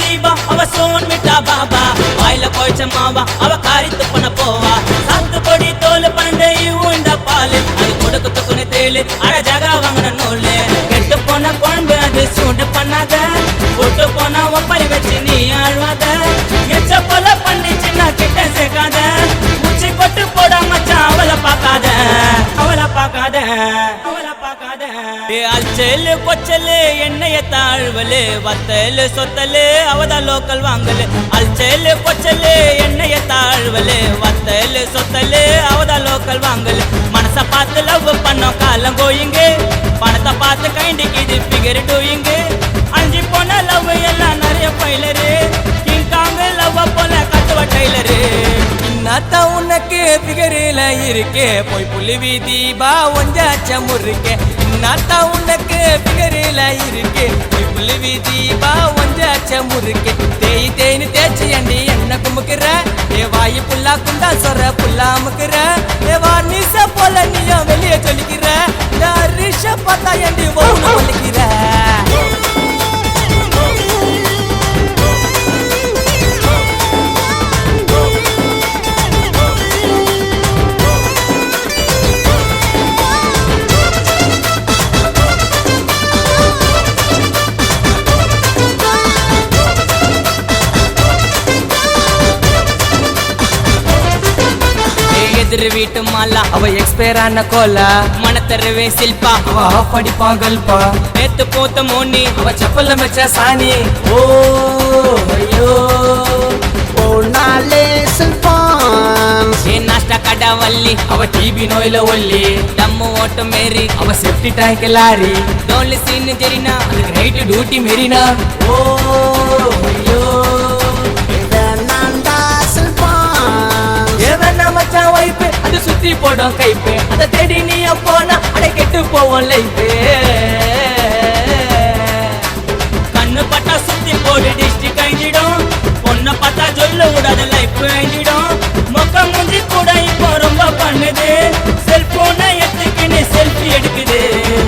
தீபா அவ சோன் மிட்டா பாபா வாயில போய்ச்ச மாவா அவ காரி துப்பன போவா சாத்து பொடி தோல் பன்னெண்டு இந்த பாலு அது கொடுக்கு துக்குன தேலு அட ஜகா வாங்கின நூலு கெட்டு போன குழம்பு அது சூடு பண்ணாத விட்டு போன ஒப்பரி வச்சு நீ ஆழ்வாத எச்ச போல பண்ணிச்சுன்னா கிட்ட சேர்க்காத உச்சி கொட்டு போட மச்சான் அவளை பார்க்காத அவளை பார்க்காத அவளை பார்க்காத அல்ச்சலு கொச்சலு எண்ணெய தாழ்வலு வத்தலு சொத்தலு அவதான் லோக்கல் வாங்கலு அல்ச்சலு கொச்சலு எண்ணெய தாழ்வலு வத்தலு சொத்தலு அவதான் லோக்கல் வாங்கலு மனச பார்த்து லவ் பண்ணோம் காலம் கோயிங்க பணத்தை பார்த்து கைண்டிக்கு இது பிகர் டூயிங்க அஞ்சி போன லவ் எல்லாம் நிறைய பயிலரு கிங்காங்க லவ் போல கத்துவ டெய்லரு இன்னத்த உனக்கு பிகரில இருக்கே போய் புலிவி தீபா ஒஞ்சாச்ச முறுக்கே இன்னத்த உனக்கு பிகரில இருக்கே போய் புலிவி தீபா ஒஞ்சாச்ச முறுக்கே தேய் தேய்னு தேய்ச்சி அண்டி என்ன குமுக்குற ஏ வாயு புல்லா குண்டா சொர புல்லா அமுக்குற ஏ வார்னிச போல நீயும் வெளியே சொல்லிக்கிற ரிஷ பார்த்தா அண்டி ஒன்று சொல்லிக்கிற எதிர் வீட்டு மாலா அவ எக்ஸ்பயர் ஆன கோலா மனத்தருவே சில்பா அவ ஆஃப் அடிப்பா கல்பா நேத்து போத்த மோனி அவ செப்பல்ல மெச்ச சாணி ஓ ஐயோ போனாலே செல்பான் ஏ நாஷ்டா கடா வள்ளி அவ டிபி நோயில ஒல்லி தம்மு ஓட்ட மேரி அவ safety tank lorry டோன்லி scene Zarina அதுக்கு நைட் டியூட்டி மெரினா ஓ ஐயோ மச்சான் வைப்பு அது சுத்தி போடும் கைப்பு அதை தேடி நீ போனா அடை கெட்டு போவோம் லைஃப் கண்ணு பட்டா சுத்தி போடு டிஸ்ட்ரிக் அழிஞ்சிடும் பொண்ணை பார்த்தா சொல்ல விடாத லைஃப் அழிஞ்சிடும் மொக்க முஞ்சி கூட இப்போ ரொம்ப பண்ணுது செல்போனை எடுத்துக்கின்னு செல்ஃபி எடுக்குது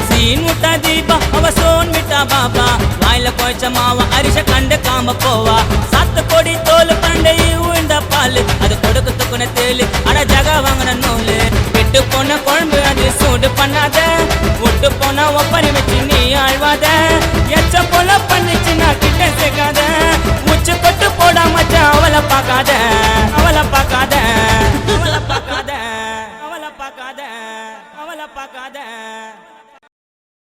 சீன் முட்டா தீபா அவ சோன் மிட்டா பாபா வாயில போய்ச்ச மாவா அரிச கண்டு காம போவா சாத்து பொடி தோல் பண்டை இந்த பாலு அது கொடுக்கு துக்குன தேலு அட ஜகா வாங்கின நூலு கெட்டு போன குழம்பு அது சூடு பண்ணாத விட்டு போன ஒப்பரி வச்சு நீ ஆழ்வாத எச்ச போல பண்ணிச்சுன்னா கிட்ட சேர்க்காத உச்சி கொட்டு போட மச்சான் அவளை பார்க்காத அவளை பார்க்காத அவளை பார்க்காத அவளை பார்க்காத அவளை பார்க்காத